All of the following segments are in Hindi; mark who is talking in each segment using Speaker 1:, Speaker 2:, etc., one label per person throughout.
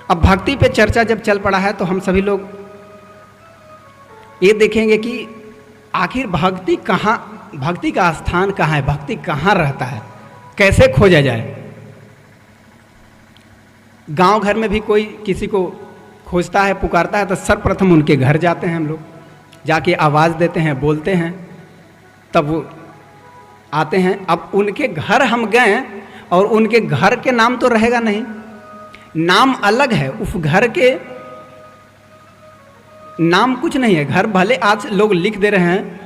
Speaker 1: अब भक्ति पे चर्चा जब चल पड़ा है तो हम सभी लोग ये देखेंगे कि आखिर भक्ति कहाँ, भक्ति का स्थान कहाँ है, भक्ति कहाँ रहता है, कैसे खोजा जाए। गांव घर में भी कोई किसी को खोजता है, पुकारता है तो सर्वप्रथम उनके घर जाते हैं हम लोग, जाके आवाज़ देते हैं, बोलते हैं, तब वो आते हैं। अब उनके घर हम गए और उनके घर के नाम तो रहेगा नहीं, नाम अलग है, उस घर के नाम कुछ नहीं है। घर भले आज लोग लिख दे रहे हैं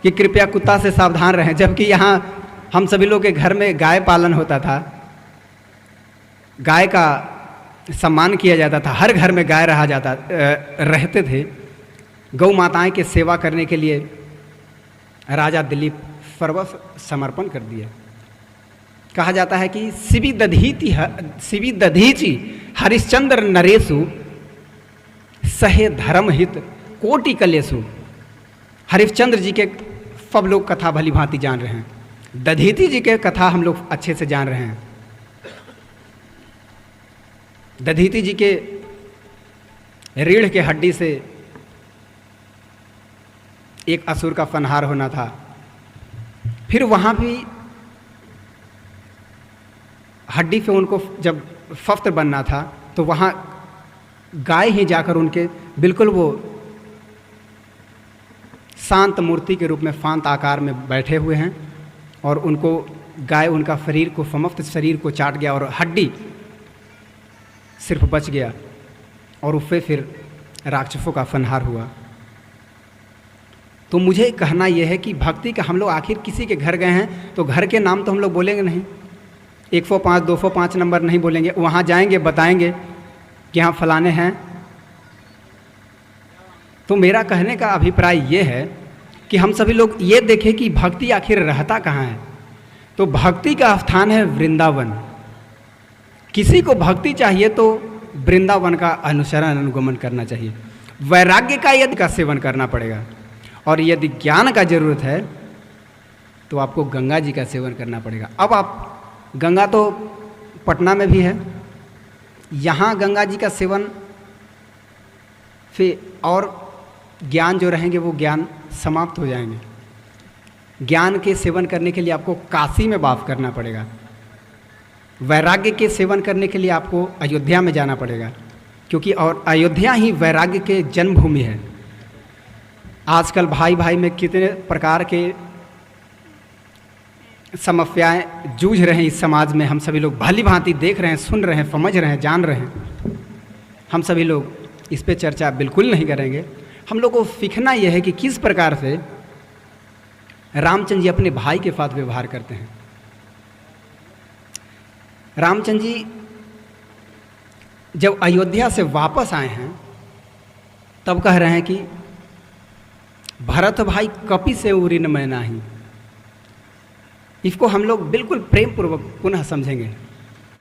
Speaker 1: कि कृपया कुत्ता से सावधान रहें, जबकि यहाँ हम सभी लोग के घर में गाय पालन होता था, गाय का सम्मान किया जाता था, हर घर में गाय रहते थे। गौ माताएं के सेवा करने के लिए राजा दिलीप सर्वस्व समर्पण कर दिए। कहा जाता है कि शिवी दधीचि हरिश्चंद्र नरेशु सहे धर्म हित कोटि कलेशु। हरिश्चंद्र जी के सब लोग कथा भली भांति जान रहे हैं, दधीचि जी के कथा हम लोग अच्छे से जान रहे हैं। दधीचि जी के रीढ़ के हड्डी से एक असुर का संहार होना था। फिर वहाँ भी हड्डी पे उनको जब फफ्त बनना था तो वहाँ गाय ही जाकर उनके बिल्कुल वो शांत मूर्ति के रूप में शांत आकार में बैठे हुए हैं और उनको गाय उनका शरीर को समस्त शरीर को चाट गया और हड्डी सिर्फ बच गया और उससे फिर राक्षसों का संहार हुआ। तो मुझे कहना यह है कि भक्ति का हम लोग आखिर किसी के घर गए हैं तो घर के नाम तो हम लोग बोलेंगे नहीं, 105 205 नंबर नहीं बोलेंगे, वहाँ जाएंगे बताएंगे कि हाँ फलाने हैं। तो मेरा कहने का अभिप्राय ये है कि हम सभी लोग ये देखें कि भक्ति आखिर रहता कहाँ है। तो भक्ति का स्थान है वृंदावन। किसी को भक्ति चाहिए तो वृंदावन का अनुसरण अनुगमन करना चाहिए। वैराग्य का यदि का सेवन करना पड़ेगा और यदि ज्ञान का जरूरत है तो आपको गंगा जी का सेवन करना पड़ेगा। अब आप गंगा तो पटना में भी है, यहाँ गंगा जी का सेवन फिर और ज्ञान जो रहेंगे वो ज्ञान समाप्त हो जाएंगे। ज्ञान के सेवन करने के लिए आपको काशी में वास करना पड़ेगा। वैराग्य के सेवन करने के लिए आपको अयोध्या में जाना पड़ेगा, क्योंकि और अयोध्या ही वैराग्य के जन्मभूमि है। आजकल भाई भाई में कितने प्रकार के समस्याएं जूझ रहे हैं इस समाज में, हम सभी लोग भली भांति देख रहे हैं, सुन रहे हैं, समझ रहे हैं, जान रहे हैं। हम सभी लोग इस पे चर्चा बिल्कुल नहीं करेंगे। हम लोग को सीखना यह है कि किस प्रकार से रामचंद्र जी अपने भाई के साथ व्यवहार करते हैं। रामचंद्र जी जब अयोध्या से वापस आए हैं तब कह रहे हैं कि भरत भाई कपि से उरी न मैं नाही। इसको हम लोग बिल्कुल प्रेम पूर्वक पुनः समझेंगे।